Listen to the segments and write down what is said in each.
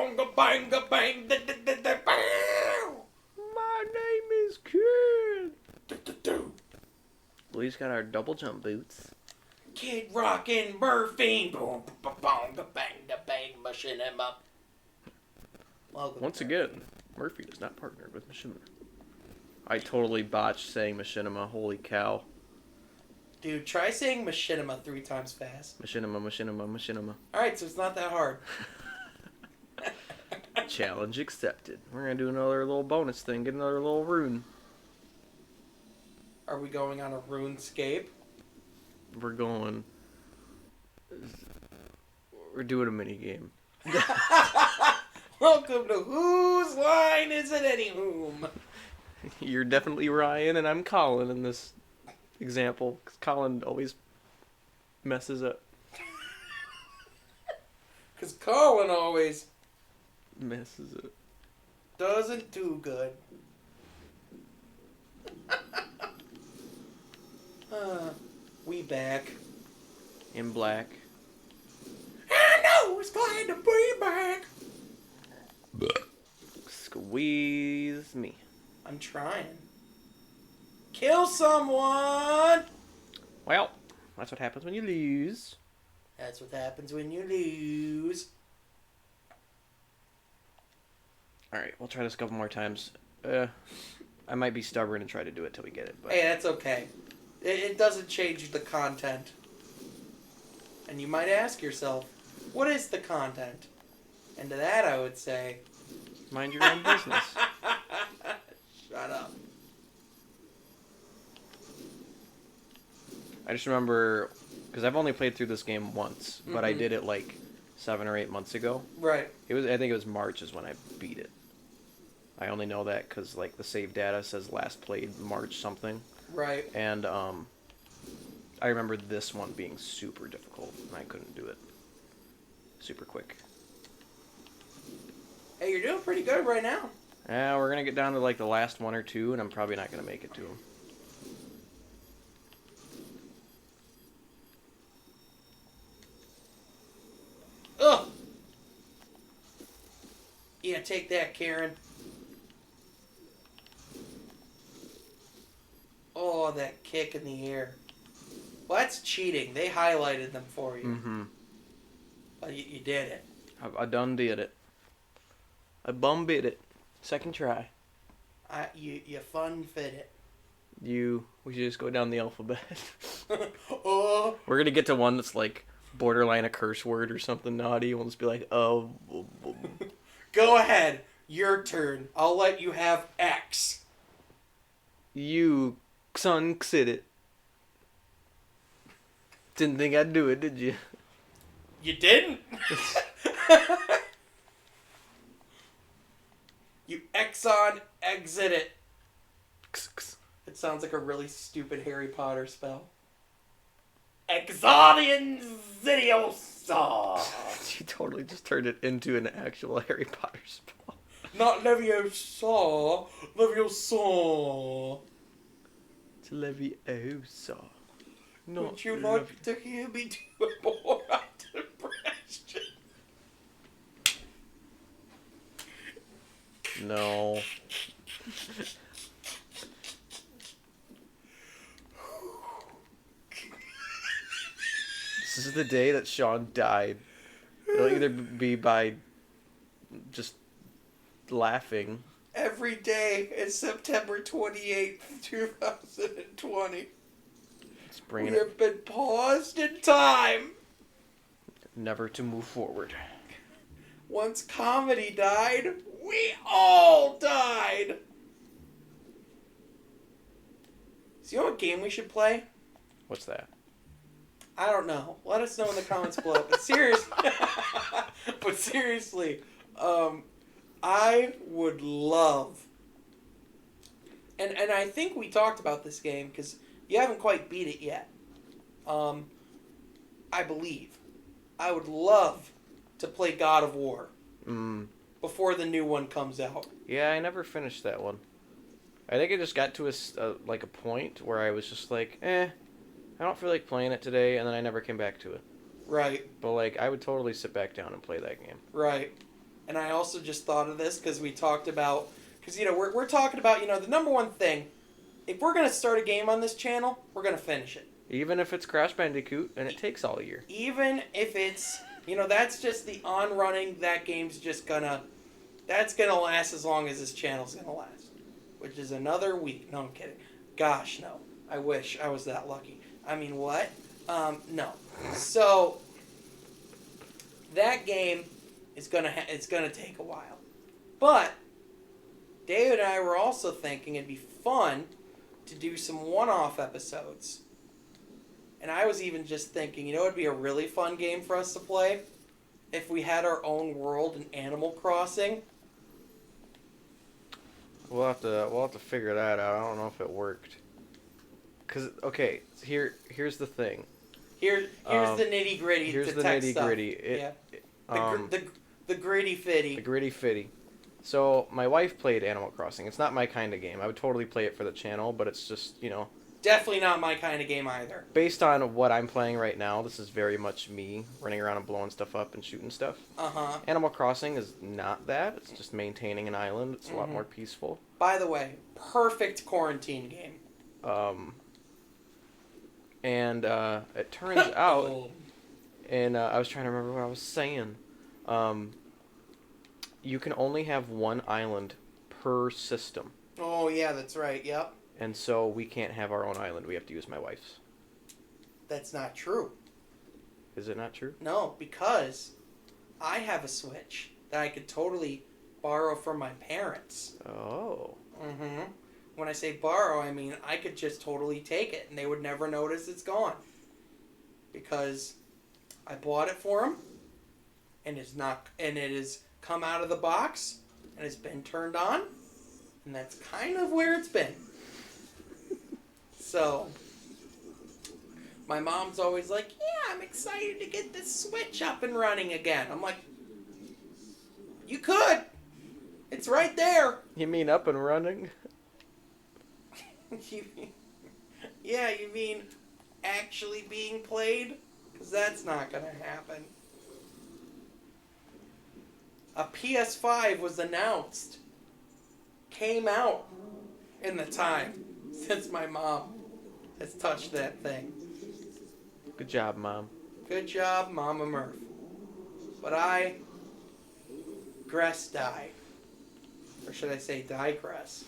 bonga banga bang da da da da bow. My name is Kid. Do, do, do. We just got our double jump boots. Kid Rockin' Murphy. Boom, bonga bang da bang, mushing him up. Once again, Murphy is not partnered with Machinima. I totally botched saying Machinima. Holy cow. Dude, try saying machinima 3 times fast. Machinima. Alright, so it's not that hard. Challenge accepted. We're going to do another little bonus thing. Get another little rune. Are we going on a RuneScape? We're doing a mini game. Welcome to Whose Line Is It Anywhom? You're definitely Ryan and I'm Colin in this example, because Colin always messes up. Because Colin always Messes up. doesn't do good. We back. In black. I know it's glad to be back. Squeeze me. I'm trying. Kill someone! Well, that's what happens when you lose. That's what happens when you lose. Alright, we'll try this a couple more times. I might be stubborn and try to do it till we get it. But Hey, that's okay. It doesn't change the content. And you might ask yourself, what is the content? And to that I would say... mind your own business. Shut up. I just remember, because I've only played through this game once, but I did it like 7 or 8 months ago. Right. I think it was March is when I beat it. I only know that because like the save data says last played March something. Right. And I remember this one being super difficult, and I couldn't do it super quick. Hey, you're doing pretty good right now. Yeah, we're gonna get down to like the last 1 or 2, and I'm probably not gonna make it to them. Ugh! Yeah, take that, Karen. Oh, that kick in the air. Well, that's cheating. They highlighted them for you. Mm-hmm. But you did it. I done did it. I bum bit it. Second try. You fun fit it. We should just go down the alphabet. Oh. We're gonna get to one that's like borderline a curse word or something naughty. We'll just be like, oh. Go ahead. Your turn. I'll let you have X. You sunxit it. Didn't think I'd do it, did you? You didn't? You Exxon exit it. It sounds like a really stupid Harry Potter spell. Exodian Zidiosa. You totally just turned it into an actual Harry Potter spell. Not Leviosa. Leviosa. It's Leviosa. Would you like to hear me do a more impression? No. This is the day that Sean died. It'll either be by just laughing. Every day is September 28th, 2020. We have been paused in time. Never to move forward. Once comedy died, we all died. So you know what game we should play? What's that? I don't know. Let us know in the comments below. But seriously, I would love, and I think we talked about this game because you haven't quite beat it yet. I believe. I would love to play God of War before the new one comes out. Yeah, I never finished that one. I think I just got to a point where I was just like, I don't feel like playing it today, and then I never came back to it. Right. But like, I would totally sit back down and play that game. Right. and I also just thought of this because we talked about, because, we're talking about, the number one thing, if we're going to start a game on this channel, we're going to finish it. Even if it's Crash Bandicoot and it takes all year. Even if it's, that's just the on-running, that game's just that's going to last as long as this channel's going to last. Which is another week. No, I'm kidding. Gosh, no. I wish I was that lucky. I mean, what? No. So, that game is it's gonna take a while. But, David and I were also thinking it'd be fun to do some one-off episodes. And I was even just thinking, it'd be a really fun game for us to play if we had our own world in Animal Crossing. We'll have to figure that out. I don't know if it worked. Cause okay, here's the thing. Here's the nitty gritty. Here's the nitty gritty. The gritty fitty. The gritty fitty. So my wife played Animal Crossing. It's not my kind of game. I would totally play it for the channel, but it's just Definitely not my kind of game either. Based on what I'm playing right now, this is very much me running around and blowing stuff up and shooting stuff. Uh-huh. Animal Crossing is not that. It's just maintaining an island. It's a lot more peaceful. By the way, perfect quarantine game. And it turns out, and I was trying to remember what I was saying. You can only have one island per system. Oh, yeah, that's right. Yep. And so we can't have our own island. We have to use my wife's. That's not true. Is it not true? No, because I have a Switch that I could totally borrow from my parents. Oh. Mm-hmm. When I say borrow, I mean I could just totally take it and they would never notice it's gone. Because I bought it for them and it has come out of the box and it's been turned on and that's kind of where it's been. So, my mom's always like, yeah, I'm excited to get this Switch up and running again. I'm like, you could. It's right there. You mean up and running? You mean actually being played? Because that's not going to happen. A PS5 was announced. Came out in the time since my mom has touched that thing. Good job, Mom. Good job, Mama Murph. But I die. Or should I say digress?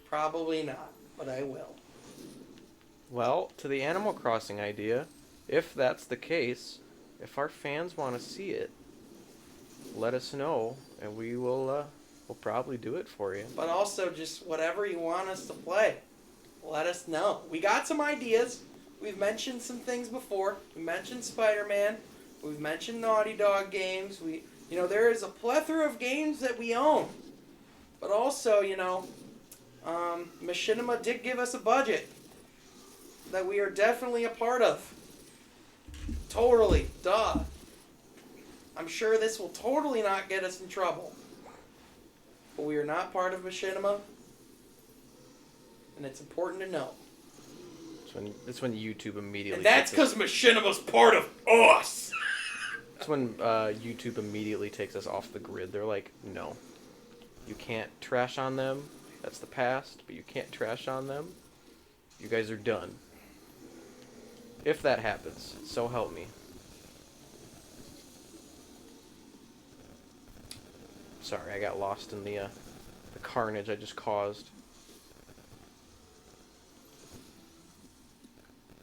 Probably not, but I will. Well, to the Animal Crossing idea, if that's the case, if our fans want to see it, let us know, and we'll probably do it for you. But also, just whatever you want us to play, let us know. We got some ideas. We've mentioned some things before. We mentioned Spider-Man. We've mentioned Naughty Dog games. There is a plethora of games that we own. But also, Machinima did give us a budget that we are definitely a part of. Totally. Duh. I'm sure this will totally not get us in trouble. But we are not part of Machinima. And it's important to know. That's when YouTube immediately... And that's because Machinima's part of us! That's when YouTube immediately takes us off the grid. They're like, no. You can't trash on them. That's the past, but you can't trash on them. You guys are done. If that happens, so help me. Sorry, I got lost in the carnage I just caused.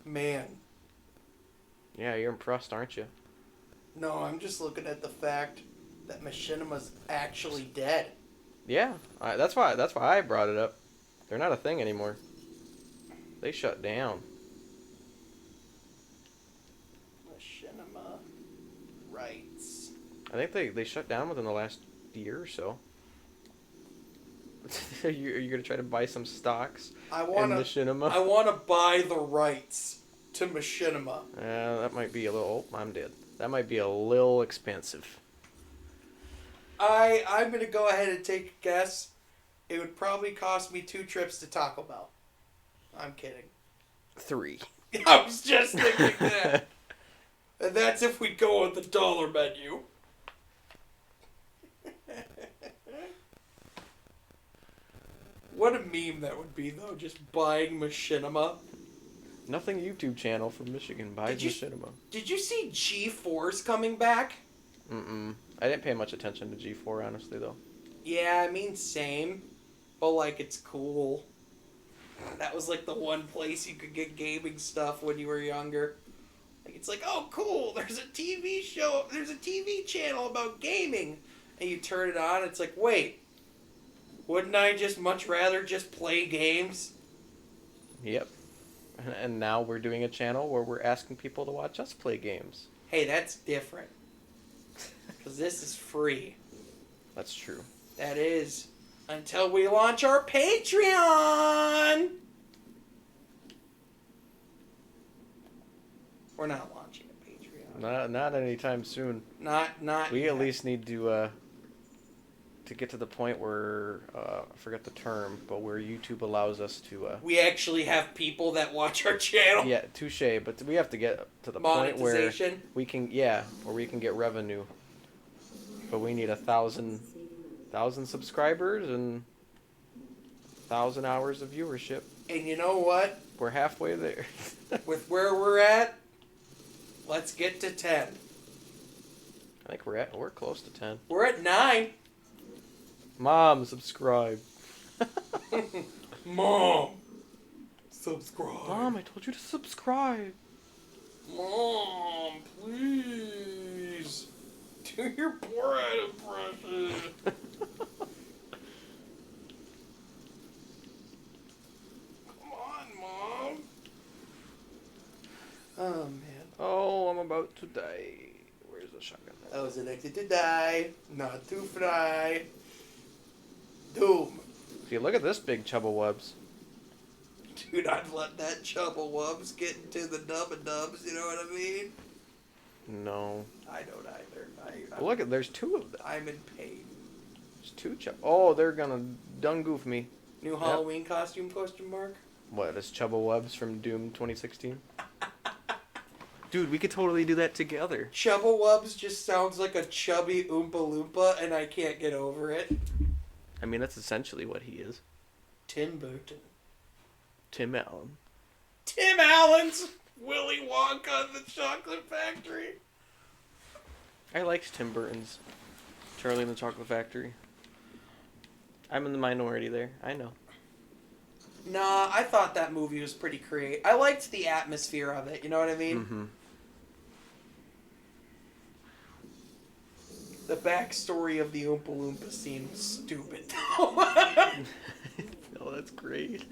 Man. Yeah, you're impressed, aren't you? No, I'm just looking at the fact that Machinima's actually dead. Yeah, that's why I brought it up. They're not a thing anymore. They shut down. Machinima rights. I think they shut down within the last year or so. Are you gonna try to buy some stocks in Machinima? I wanna buy the rights to Machinima. That might be a little... Oh, I'm dead. That might be a little expensive. I'm gonna go ahead and take a guess. It would probably cost me 2 trips to Taco Bell. I'm kidding. 3. I was just thinking that. And that's if we go on the dollar menu. What a meme that would be, though, just buying machinima. Nothing YouTube channel from Michigan buys machinima. Did you see G-Force coming back? Mm-mm. I didn't pay much attention to G4, honestly, though. Yeah, I mean, same. But, like, it's cool. That was, like, the one place you could get gaming stuff when you were younger. Like, it's like, oh, cool, there's a TV show, there's a TV channel about gaming. And you turn it on, it's like, wait, wouldn't I just much rather just play games? Yep. And now we're doing a channel where we're asking people to watch us play games. Hey, that's different. Because this is free. That's true. That is. Until we launch our Patreon! We're not launching a Patreon. Not anytime soon. Not We yet. at least need to get to the point where I forget the term, but where YouTube allows us to. We actually have people that watch our channel. Yeah, touche. But we have to get to the point where Monetization. we can, where we can get revenue. But we need 1,000 subscribers and 1,000 hours of viewership. And you know what? We're halfway there. With where we're at, let's get to 10. I think we're close to 10. We're at 9. Mom, subscribe. Mom, subscribe. Mom, I told you to subscribe. Mom, please. Do your Borat impression. Come on, Mom. Oh, man. Oh, I'm about to die. Where's the shotgun? I was elected to die, not to fly. Doom. See, look at this big Chub-a-Wubs. Do not let that Chub-a-Wubs get into the dub-a-dubs, you know what I mean? No. I don't either. Well, look at, there's 2 of them. I'm in pain. There's 2 Oh, they're gonna done goof me. New Halloween costume, question mark? What, is Chub-a-Wubs from Doom 2016? Dude, we could totally do that together. Chub-a-Wubs just sounds like a chubby Oompa Loompa, and I can't get over it. I mean, that's essentially what he is. Tim Burton. Tim Allen. Tim Allen's Willy Wonka and the Chocolate Factory. I liked Tim Burton's Charlie and the Chocolate Factory. I'm in the minority there. I know. Nah, I thought that movie was pretty creative. I liked the atmosphere of it, you know what I mean? Mm-hmm. The backstory of the Oompa Loompa scene was stupid. Oh, that's great.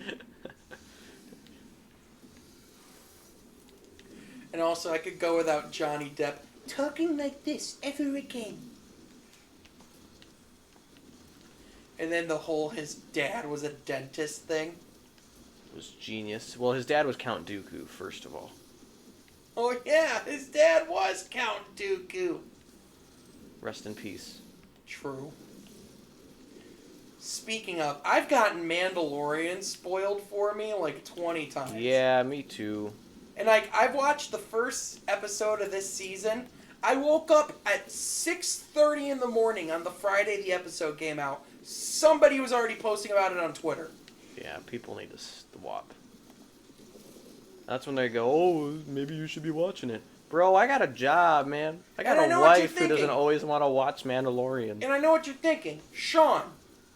And also, I could go without Johnny Depp talking like this ever again. And then the whole his dad was a dentist thing. It was genius. Well, his dad was Count Dooku, first of all. Oh yeah, his dad was Count Dooku. Rest in peace. True. Speaking of, I've gotten Mandalorian spoiled for me like 20 times. Yeah, me too. And I've watched the first episode of this season. I woke up at 6:30 in the morning on the Friday the episode came out. Somebody was already posting about it on Twitter. Yeah, people need to swap. That's when they go, oh, maybe you should be watching it. Bro, I got a job, man. I got And I a know what you're wife who doesn't thinking. always want to watch Mandalorian. And I know what you're thinking. Sean,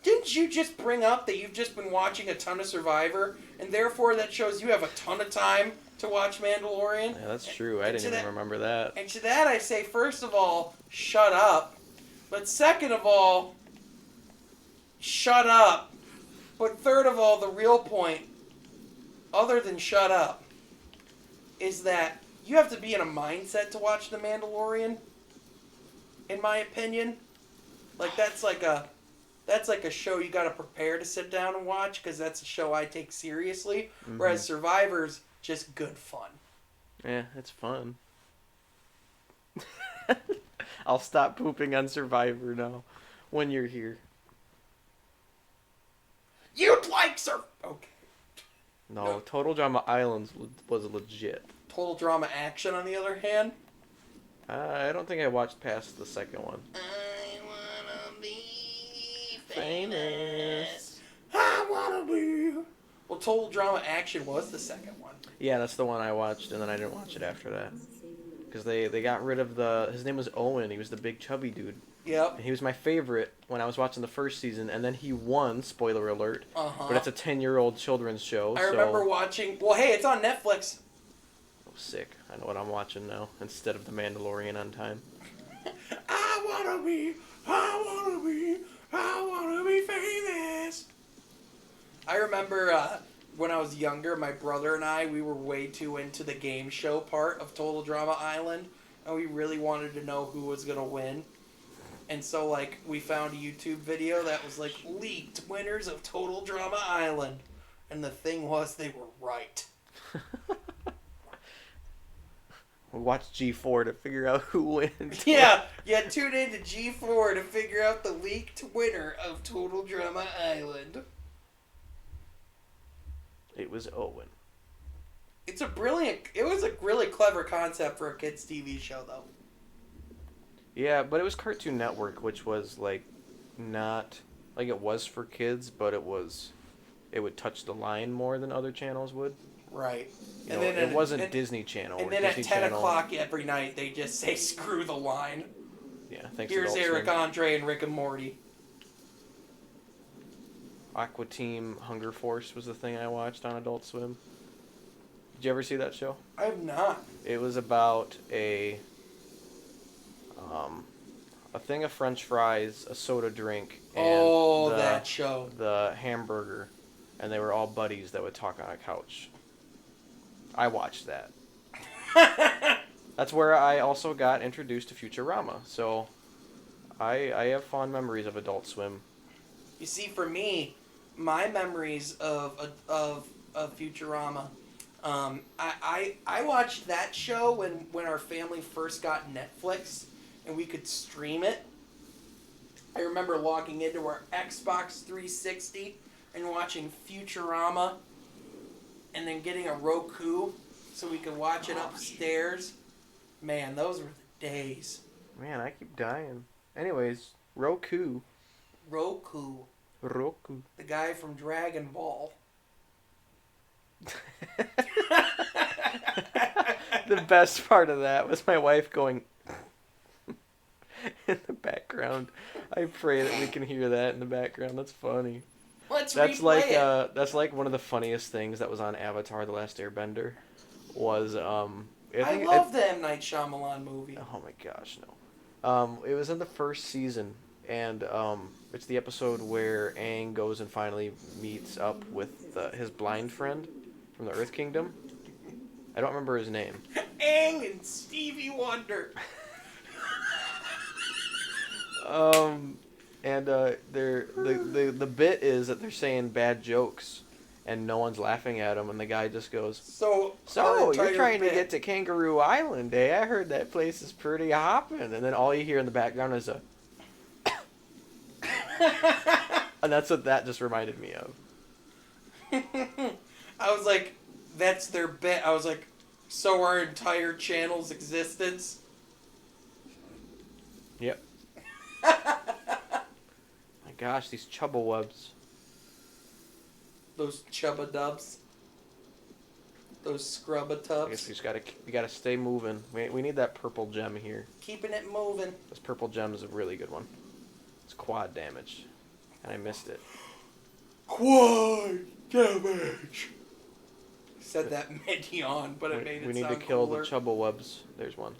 didn't you just bring up that you've just been watching a ton of Survivor, and therefore that shows you have a ton of time to watch Mandalorian? Yeah, that's true. I And didn't even remember that. And to that I say, first of all, shut up. But second of all, shut up. But third of all, the real point, other than shut up, is that you have to be in a mindset to watch The Mandalorian, in my opinion. Like, that's like a show you gotta prepare to sit down and watch, because that's a show I take seriously. Mm-hmm. Whereas Survivor's just good fun. Yeah, it's fun. I'll stop pooping on Survivor now when you're here. You'd like Okay. No, Total Drama Islands was legit. Total Drama Action, on the other hand. I don't think I watched past the second one. I wanna be Famous. I wanna be. Well, Total Drama Action was the second one. Yeah, that's the one I watched, and then I didn't watch it after that. Because they got rid of his name was Owen. He was the big chubby dude. Yep. And he was my favorite when I was watching the first season, and then he won, spoiler alert. Uh-huh. But it's a 10-year-old children's show. I remember watching, well, hey, it's on Netflix. Oh, sick. I know what I'm watching now, instead of The Mandalorian on time. I wanna be famous. I remember when I was younger, my brother and I, we were way too into the game show part of Total Drama Island, and we really wanted to know who was gonna win. And so, like, we found a YouTube video that was, like, leaked winners of Total Drama Island. And the thing was, they were right. We watched G4 to figure out who wins. Yeah, tune in to G4 to figure out the leaked winner of Total Drama Island. It was Owen. It was a really clever concept for a kid's TV show, though. Yeah, but it was Cartoon Network, which was, like, not... Like, it was for kids, but it would touch the line more than other channels would. Right. You know, it wasn't Disney Channel. And then Disney at 10 Channel, o'clock every night, they just say, screw the line. Yeah, thanks Here's Adult Eric Swim. Andre and Rick and Morty. Aqua Team Hunger Force was the thing I watched on Adult Swim. Did you ever see that show? I have not. It was about a thing of French fries, a soda drink, and that show. the hamburger, and they were all buddies that would talk on a couch. I watched that. That's where I also got introduced to Futurama, so I have fond memories of Adult Swim. You see, for me, my memories of Futurama, I watched that show when our family first got Netflix and we could stream it. I remember logging into our Xbox 360 and watching Futurama and then getting a Roku so we could watch it upstairs. Man, those were the days. Man, I keep dying. Anyways, Roku. Roku. The guy from Dragon Ball. The best part of that was my wife going in the background. I pray that we can hear that in the background. That's funny. That's like one of the funniest things that was on Avatar: The Last Airbender. Was I love the M. Night Shyamalan movie. Oh my gosh, no. It was in the first season, and it's the episode where Aang goes and finally meets up with his blind friend from the Earth Kingdom. I don't remember his name. Aang and Stevie Wonder. And the bit is that they're saying bad jokes, and no one's laughing at them, and the guy just goes, So you're trying to get to Kangaroo Island, eh? I heard that place is pretty hopping. And then all you hear in the background is a... And that's what that just reminded me of. I was like, that's their bit. I was like, so our entire channel's existence? Yep. My gosh, these Chub-a-Wubs. Those Chub-a-Dubs. Those Scrub-a-Tubs. I guess we gotta stay moving. We need that purple gem here. Keeping it moving. This purple gem is a really good one. It's quad damage. And I missed it. Quad damage! Said that mid-yawn, but it made it sound We need to kill cooler. the Chub-a-Wubs. There's one.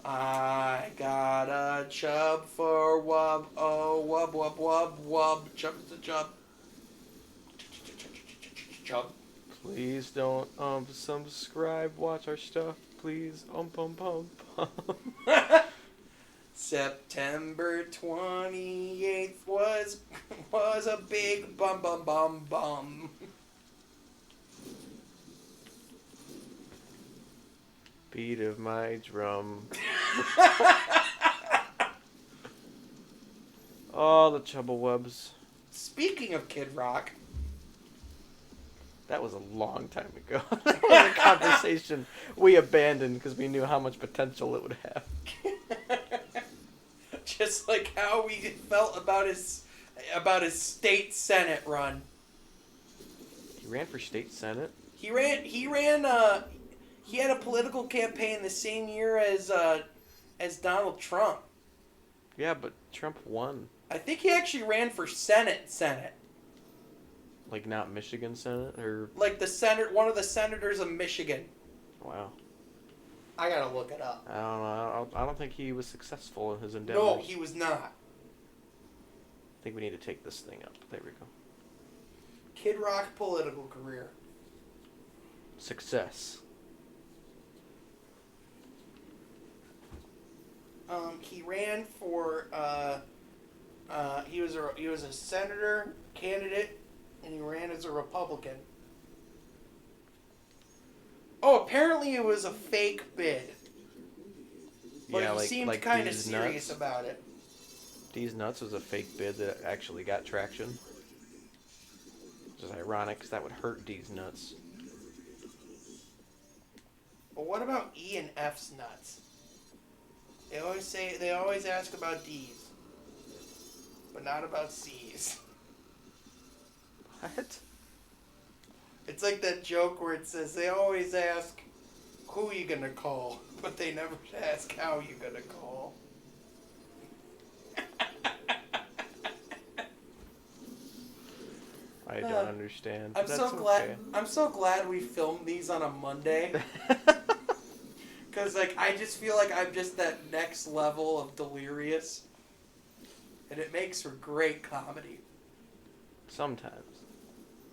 I got a chub for wub, oh wub wub wub wub, chub to chub. Chub. Please don't subscribe, watch our stuff, please. Pum pum. September 28th was a big bum. Beat of my drum. Oh, the Chub-a-Wubs. Speaking of Kid Rock. That was a long time ago. That was a conversation we abandoned because we knew how much potential it would have. Just like how we felt about his about his state senate run. He ran for state senate? He ran. He had a political campaign the same year as Donald Trump. Yeah, but Trump won. I think he actually ran for Senate. Like, not Michigan Senate? Or... Like one of the senators of Michigan. Wow. I gotta look it up. I don't know. I don't think he was successful in his endeavors. No, he was not. I think we need to take this thing up. There we go. Kid Rock political career. Success. He ran for he was a senator candidate, and he ran as a Republican. Oh, apparently it was a fake bid. But Yeah, he like, seemed like kind of D's serious Nuts. about it. D's Nuts was a fake bid that actually got traction. Which is ironic, because that would hurt D's Nuts. But what about E and F's nuts? They always ask about D's, but not about C's. What? It's like that joke where it says they always ask who you gonna call, but they never ask how you gonna call. I don't understand. I'm That's so glad. okay. I'm so glad we filmed these on a Monday. Cause like I just feel like I'm just that next level of delirious, and it makes for great comedy. Sometimes.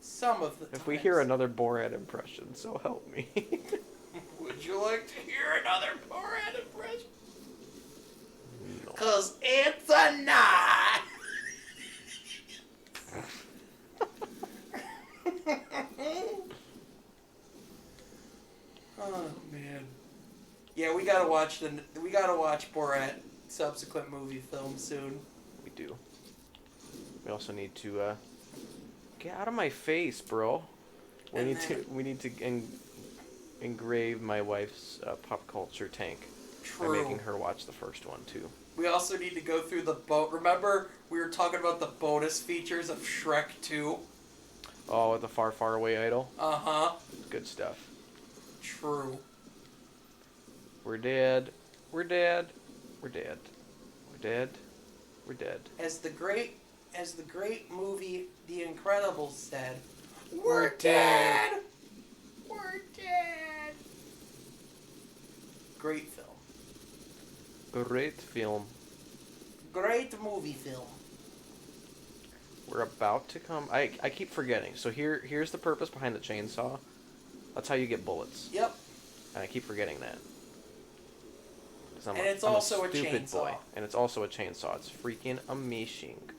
Some of the times. If we hear another Borat impression, so help me. Would you like to hear another Borat impression? No. Cause it's a night. Oh man. Yeah, we gotta watch Borat subsequent movie film soon. We do. We also need to get out of my face, bro. We need to engrave my wife's pop culture tank by True. making her watch the first one too. We also need to go through the boat. Remember, we were talking about the bonus features of Shrek 2? Oh, with the far, far away idol. Uh-huh. Good stuff. True. We're dead. We're dead. We're dead. We're dead. We're dead. As the great movie The Incredibles said, we're dead. We're dead. Great film. Great film. Great movie film. We're about to come. I keep forgetting. So here's the purpose behind the chainsaw. That's how you get bullets. Yep. And I keep forgetting that. 'Cause And it's also a stupid chainsaw. boy. And it's also a chainsaw. It's freaking amazing.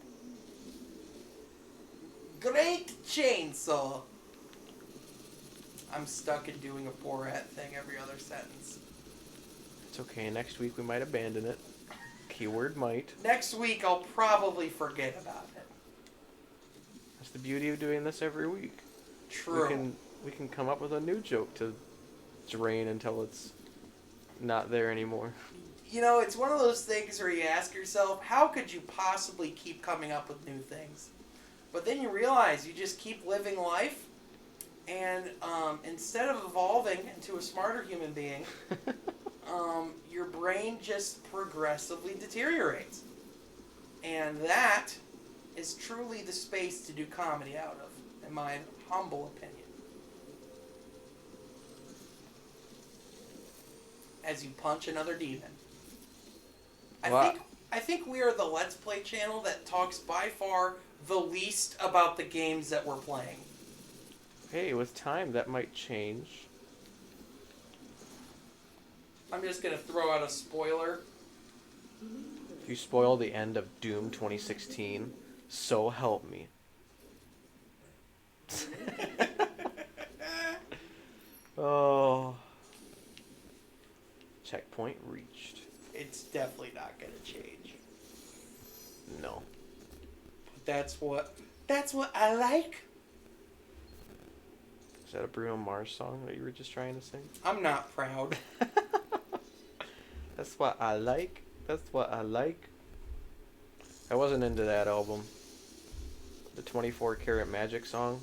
Great chainsaw. I'm stuck in doing a Borat thing every other sentence. It's okay. Next week we might abandon it. Keyword might. Next week I'll probably forget about it. That's the beauty of doing this every week. True. We can come up with a new joke to drain until it's not there anymore. You know, it's one of those things where you ask yourself, how could you possibly keep coming up with new things? But then you realize you just keep living life, and instead of evolving into a smarter human being, your brain just progressively deteriorates. And that is truly the space to do comedy out of, in my humble opinion. As you punch another demon. I think we are the Let's Play channel that talks by far the least about the games that we're playing. Hey, with time that might change. I'm just gonna throw out a spoiler. If you spoil the end of Doom 2016, so help me. Oh. Checkpoint reached. It's definitely not gonna change. No. But that's what I like. Is that a Bruno Mars song that you were just trying to sing? I'm not proud. That's what I like. That's what I like. I wasn't into that album. The 24 Karat Magic song.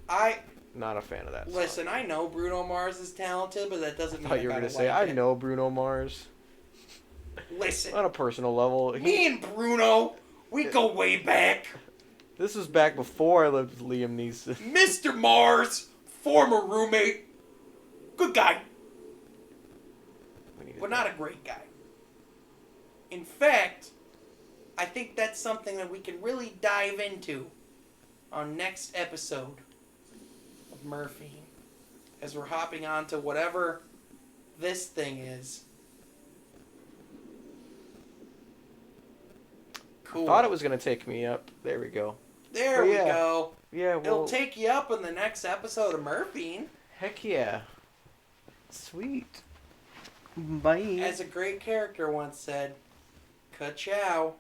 I Not a fan of that song. listen. I know Bruno Mars is talented, but that doesn't I mean thought you were going gonna to say, like I it. know Bruno Mars. Listen, On a personal level. me and Bruno, we go way back. This was back before I lived with Liam Neeson. Mr. Mars, former roommate, good guy, but not a great guy. In fact, I think that's something that we can really dive into on next episode of Murphy, as we're hopping on to whatever this thing is. Cool. Thought it was gonna take me up. There we go. There we go. Yeah, well, It'll take you up in the next episode of Murphy. heck yeah. Sweet. Bye. As a great character once said, ka-chow.